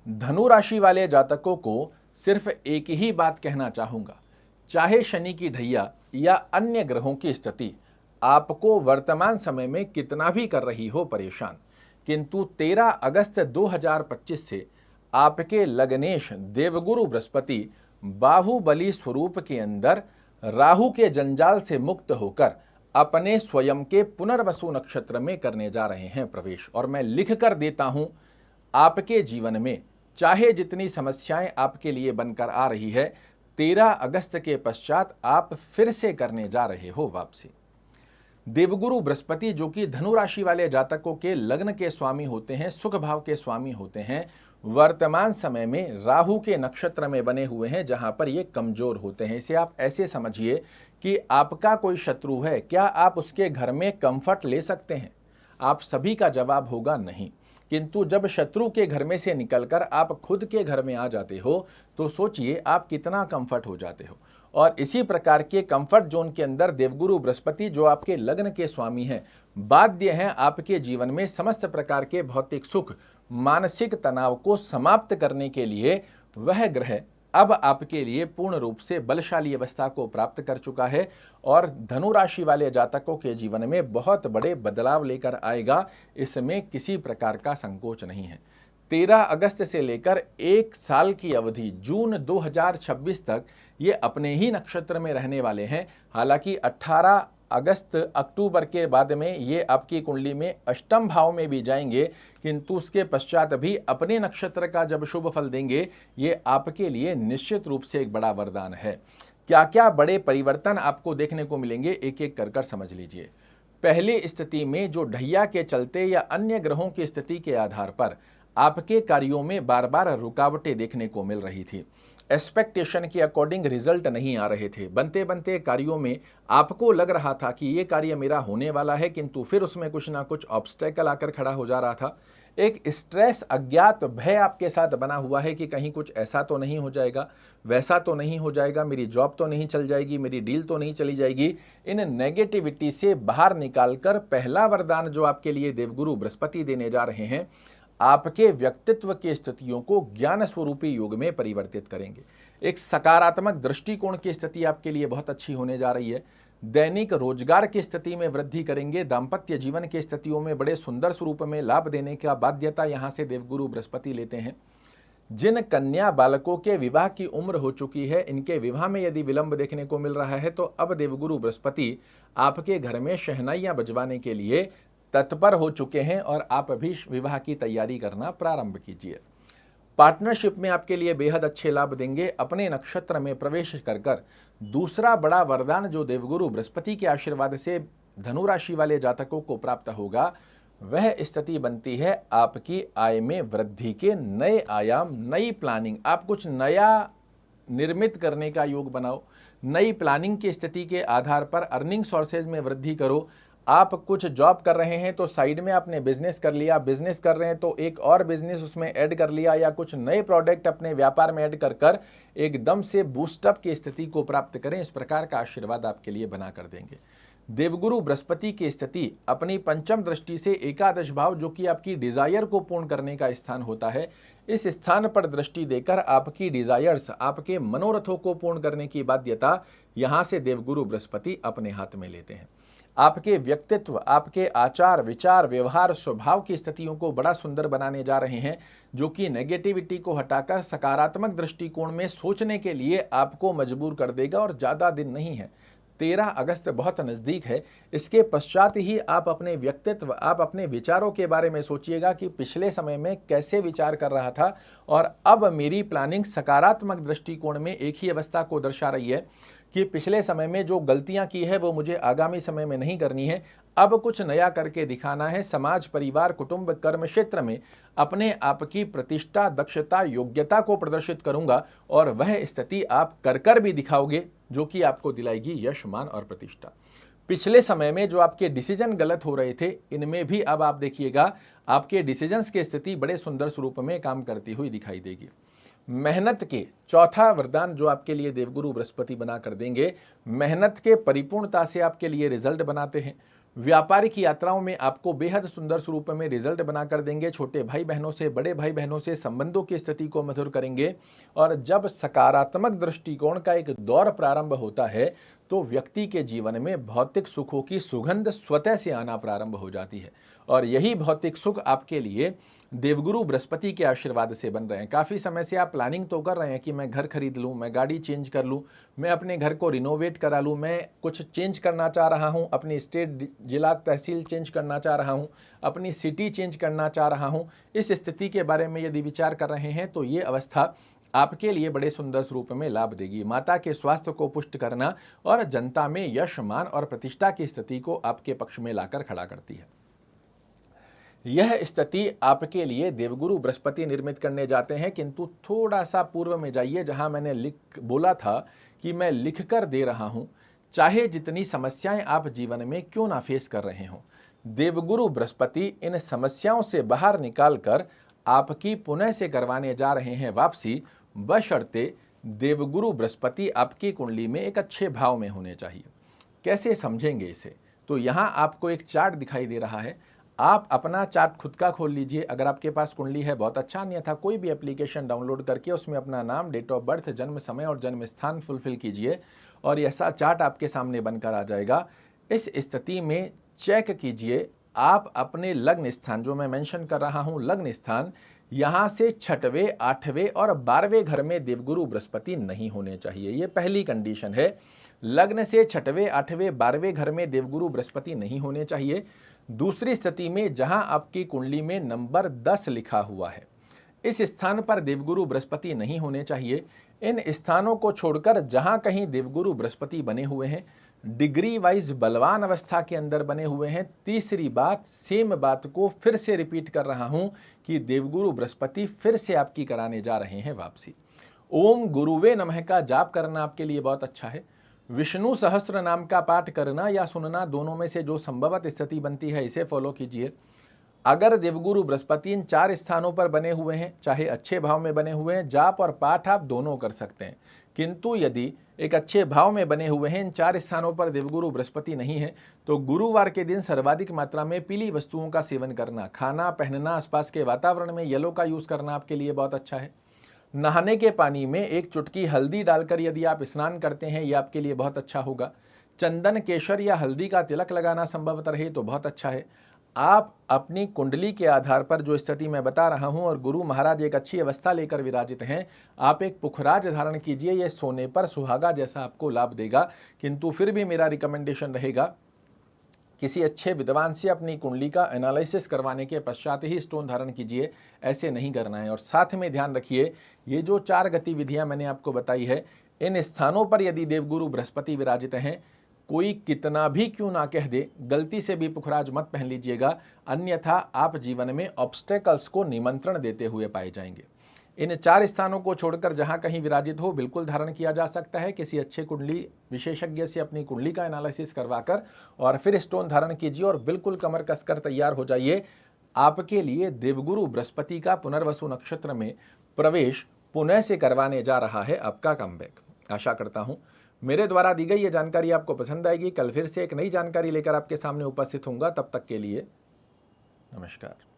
धनु राशि वाले जातकों को सिर्फ एक ही बात कहना चाहूंगा, चाहे शनि की ढैया या अन्य ग्रहों की स्थिति आपको वर्तमान समय में कितना भी कर रही हो परेशान, किंतु 13 अगस्त 2025 से आपके लग्नेश देवगुरु बृहस्पति बाहुबली स्वरूप के अंदर राहु के जंजाल से मुक्त होकर अपने स्वयं के पुनर्वसु नक्षत्र में करने जा रहे हैं प्रवेश। और मैं लिख कर देता हूं, आपके जीवन में चाहे जितनी समस्याएं आपके लिए बनकर आ रही है, 13 अगस्त के पश्चात आप फिर से करने जा रहे हो वापसी। देवगुरु बृहस्पति जो कि धनु राशि वाले जातकों के लग्न के स्वामी होते हैं, सुख भाव के स्वामी होते हैं, वर्तमान समय में राहु के नक्षत्र में बने हुए हैं, जहां पर ये कमजोर होते हैं। इसे आप ऐसे समझिए कि आपका कोई शत्रु है, क्या आप उसके घर में कंफर्ट ले सकते हैं? आप सभी का जवाब होगा नहीं। किंतु जब शत्रु के घर में से निकलकर आप खुद के घर में आ जाते हो तो सोचिए आप कितना कंफर्ट हो जाते हो। और इसी प्रकार के कंफर्ट जोन के अंदर देवगुरु बृहस्पति जो आपके लग्न के स्वामी हैं, बाध्य हैं आपके जीवन में समस्त प्रकार के भौतिक सुख, मानसिक तनाव को समाप्त करने के लिए वह ग्रह अब आपके लिए पूर्ण रूप से बलशाली अवस्था को प्राप्त कर चुका है और धनु राशि वाले जातकों के जीवन में बहुत बड़े बदलाव लेकर आएगा। इसमें किसी प्रकार का संकोच नहीं है। 13 अगस्त से लेकर 1 साल की अवधि जून 2026 तक ये अपने ही नक्षत्र में रहने वाले हैं। हालांकि 18 अगस्त अक्टूबर के बाद में ये आपकी कुंडली में अष्टम भाव में भी जाएंगे, किंतु उसके पश्चात भी अपने नक्षत्र का जब शुभ फल देंगे, ये आपके लिए निश्चित रूप से एक बड़ा वरदान है। क्या क्या बड़े परिवर्तन आपको देखने को मिलेंगे, एक एक कर समझ लीजिए। पहली स्थिति में जो ढैया के चलते या अन्य ग्रहों की स्थिति के आधार पर आपके कार्यों में बार बार रुकावटें देखने को मिल रही थी, एक्सपेक्टेशन के अकॉर्डिंग रिजल्ट नहीं आ रहे थे, बनते बनते कार्यों में आपको लग रहा था कि ये कार्य मेरा होने वाला है, किंतु फिर उसमें कुछ ना कुछ ऑब्स्टेकल आकर खड़ा हो जा रहा था। एक स्ट्रेस, अज्ञात भय आपके साथ बना हुआ है कि कहीं कुछ ऐसा तो नहीं हो जाएगा, वैसा तो नहीं हो जाएगा, मेरी जॉब तो नहीं चल जाएगी, मेरी डील तो नहीं चली जाएगी। इन नेगेटिविटी से बाहर निकालकर पहला वरदान जो आपके लिए देवगुरु बृहस्पति देने जा रहे हैं, आपके व्यक्तित्व की स्थितियों को ज्ञान स्वरूपी योग में परिवर्तित करेंगे। एक सकारात्मक दृष्टिकोण की स्थिति आपके लिए बहुत अच्छी होने जा रही है। दैनिक रोजगार की स्थिति में वृद्धि करेंगे। दाम्पत्य जीवन की स्थितियों में बड़े सुंदर स्वरूप में लाभ देने का बाध्यता यहां से देवगुरु बृहस्पति लेते हैं। जिन कन्या बालकों के विवाह की उम्र हो चुकी है, इनके विवाह में यदि विलंब देखने को मिल रहा है, तो अब देवगुरु बृहस्पति आपके घर में शहनाइयां बजवाने के लिए तत्पर हो चुके हैं और आप भी विवाह की तैयारी करना प्रारंभ कीजिए। पार्टनरशिप में आपके लिए बेहद अच्छे लाभ देंगे। अपने नक्षत्र में प्रवेश कर दूसरा बड़ा वरदान जो देवगुरु बृहस्पति के आशीर्वाद से धनु राशि वाले जातकों को प्राप्त होगा, वह स्थिति बनती है आपकी आय में वृद्धि के नए आयाम, नई प्लानिंग। आप कुछ नया निर्मित करने का योग बनाओ, नई प्लानिंग की स्थिति के आधार पर अर्निंग सोर्सेज में वृद्धि करो। आप कुछ जॉब कर रहे हैं तो साइड में आपने बिजनेस कर लिया, बिजनेस कर रहे हैं तो एक और बिजनेस उसमें ऐड कर लिया, या कुछ नए प्रोडक्ट अपने व्यापार में ऐड कर एकदम से बूस्टअप की स्थिति को प्राप्त करें। इस प्रकार का आशीर्वाद आपके लिए बना कर देंगे। देवगुरु बृहस्पति की स्थिति अपनी पंचम दृष्टि से एकादश भाव, जो कि आपकी डिजायर को पूर्ण करने का स्थान होता है, इस स्थान पर दृष्टि देकर आपकी डिजायर्स, आपके मनोरथों को पूर्ण करने की बाध्यता यहां से देवगुरु बृहस्पति अपने हाथ में लेते हैं। आपके व्यक्तित्व, आपके आचार विचार, व्यवहार, स्वभाव की स्थितियों को बड़ा सुंदर बनाने जा रहे हैं, जो कि नेगेटिविटी को हटाकर सकारात्मक दृष्टिकोण में सोचने के लिए आपको मजबूर कर देगा। और ज़्यादा दिन नहीं है, 13 अगस्त बहुत नज़दीक है। इसके पश्चात ही आप अपने व्यक्तित्व, आप अपने विचारों के बारे में सोचिएगा कि पिछले समय में कैसे विचार कर रहा था और अब मेरी प्लानिंग सकारात्मक दृष्टिकोण में एक ही अवस्था को दर्शा रही है कि पिछले समय में जो गलतियां की है वो मुझे आगामी समय में नहीं करनी है, अब कुछ नया करके दिखाना है। समाज, परिवार, कुटुंब, कर्म क्षेत्र में अपने आप की प्रतिष्ठा, दक्षता, योग्यता को प्रदर्शित करूंगा और वह स्थिति आप कर भी दिखाओगे, जो कि आपको दिलाएगी यश, मान और प्रतिष्ठा। पिछले समय में जो आपके डिसीजन गलत हो रहे थे, इनमें भी अब आप देखिएगा आपके डिसीजंस की स्थिति बड़े सुंदर स्वरूप में काम करती हुई दिखाई देगी। मेहनत के चौथा वरदान जो आपके लिए देवगुरु बृहस्पति बना कर देंगे, मेहनत के परिपूर्णता से आपके लिए रिजल्ट बनाते हैं। व्यापारिक यात्राओं में आपको बेहद सुंदर स्वरूप में रिजल्ट बनाकर देंगे। छोटे भाई बहनों से, बड़े भाई बहनों से संबंधों की स्थिति को मधुर करेंगे। और जब सकारात्मक दृष्टिकोण का एक दौर प्रारंभ होता है तो व्यक्ति के जीवन में भौतिक सुखों की सुगंध स्वतः से आना प्रारंभ हो जाती है। और यही भौतिक सुख आपके लिए देवगुरु बृहस्पति के आशीर्वाद से बन रहे हैं। काफ़ी समय से आप प्लानिंग तो कर रहे हैं कि मैं घर खरीद लूँ, मैं गाड़ी चेंज कर लूँ, मैं अपने घर को रिनोवेट करा लूँ, मैं कुछ चेंज करना चाह रहा हूँ, अपनी स्टेट, जिला, तहसील चेंज करना चाह रहा हूँ, अपनी सिटी चेंज करना चाह रहा हूँ। इस स्थिति के बारे में यदि विचार कर रहे हैं तो ये अवस्था आपके लिए बड़े सुंदर स्वरूप में लाभ देगी। माता के स्वास्थ्य को पुष्ट करना और जनता में यश, मान और प्रतिष्ठा की स्थिति को आपके पक्ष में लाकर खड़ा करती है। यह स्थिति आपके लिए देवगुरु बृहस्पति निर्मित करने जाते हैं, किंतु थोड़ा सा पूर्व में जाइए जहां मैंने बोला था कि मैं लिख कर दे रहा हूं, चाहे जितनी समस्याएं आप जीवन में क्यों ना फेस कर रहे हों, देवगुरु बृहस्पति इन समस्याओं से बाहर निकालकर आपकी पुनः से करवाने जा रहे हैं वापसी, बशर्ते देवगुरु बृहस्पति आपकी कुंडली में एक अच्छे भाव में होने चाहिए। कैसे समझेंगे इसे? तो यहाँ आपको एक चार्ट दिखाई दे रहा है। आप अपना चार्ट खुद का खोल लीजिए, अगर आपके पास कुंडली है बहुत अच्छा, अन्यथा कोई भी एप्लीकेशन डाउनलोड करके उसमें अपना नाम, डेट ऑफ बर्थ, जन्म समय और जन्म स्थान फुलफिल कीजिए और ऐसा चार्ट आपके सामने बनकर आ जाएगा। इस स्थिति में चेक कीजिए आप अपने लग्न स्थान, जो मैं मेंशन कर रहा हूं लग्न स्थान, यहाँ से 6वें, 8वें और 12वें घर में देवगुरु बृहस्पति नहीं होने चाहिए। ये पहली कंडीशन है। लग्न से 6वें, 8वें, 12वें घर में देवगुरु बृहस्पति नहीं होने चाहिए। दूसरी स्थिति में जहां आपकी कुंडली में नंबर 10 लिखा हुआ है, इस स्थान पर देवगुरु बृहस्पति नहीं होने चाहिए। इन स्थानों को छोड़कर जहां कहीं देवगुरु बृहस्पति बने हुए हैं, डिग्री वाइज बलवान अवस्था के अंदर बने हुए हैं। तीसरी बात, सेम बात को फिर से रिपीट कर रहा हूं कि देवगुरु बृहस्पति फिर से आपकी कराने जा रहे हैं वापसी। ओम गुरुवे नमः का जाप करना आपके लिए बहुत अच्छा है। विष्णु सहस्त्र नाम का पाठ करना या सुनना, दोनों में से जो संभवत स्थिति बनती है इसे फॉलो कीजिए। अगर देवगुरु बृहस्पति इन 4 स्थानों पर बने हुए हैं, चाहे अच्छे भाव में बने हुए हैं, जाप और पाठ आप दोनों कर सकते हैं। किंतु यदि एक अच्छे भाव में बने हुए हैं, इन 4 स्थानों पर देवगुरु बृहस्पति नहीं है, तो गुरुवार के दिन सर्वाधिक मात्रा में पीली वस्तुओं का सेवन करना, खाना, पहनना, आसपास के वातावरण में येलो का यूज करना आपके लिए बहुत अच्छा है। नहाने के पानी में एक चुटकी हल्दी डालकर यदि आप स्नान करते हैं, यह आपके लिए बहुत अच्छा होगा। चंदन, केशर या हल्दी का तिलक लगाना संभवत रहे तो बहुत अच्छा है। आप अपनी कुंडली के आधार पर जो स्थिति मैं बता रहा हूं और गुरु महाराज एक अच्छी अवस्था लेकर विराजित हैं, आप एक पुखराज धारण कीजिए। यह सोने पर सुहागा जैसा आपको लाभ देगा। किंतु फिर भी मेरा रिकमेंडेशन रहेगा, किसी अच्छे विद्वान से अपनी कुंडली का एनालिसिस करवाने के पश्चात ही स्टोन धारण कीजिए, ऐसे नहीं करना है। और साथ में ध्यान रखिए, ये जो 4 गतिविधियां मैंने आपको बताई है, इन स्थानों पर यदि देवगुरु बृहस्पति विराजित हैं, कोई कितना भी क्यों ना कह दे, गलती से भी पुखराज मत पहन लीजिएगा, अन्यथा आप जीवन में ऑब्स्टेकल्स को निमंत्रण देते हुए पाए जाएंगे। इन 4 स्थानों को छोड़कर जहां कहीं विराजित हो, बिल्कुल धारण किया जा सकता है। किसी अच्छे कुंडली विशेषज्ञ से अपनी कुंडली का एनालिसिस करवाकर और फिर स्टोन धारण कीजिए और बिल्कुल कमर कसकर तैयार हो जाइए। आपके लिए देवगुरु बृहस्पति का पुनर्वसु नक्षत्र में प्रवेश पुनः से करवाने जा रहा है आपका कमबैक। आशा करता हूं मेरे द्वारा दी गई ये जानकारी आपको पसंद आएगी। कल फिर से एक नई जानकारी लेकर आपके सामने उपस्थित होऊंगा। तब तक के लिए नमस्कार।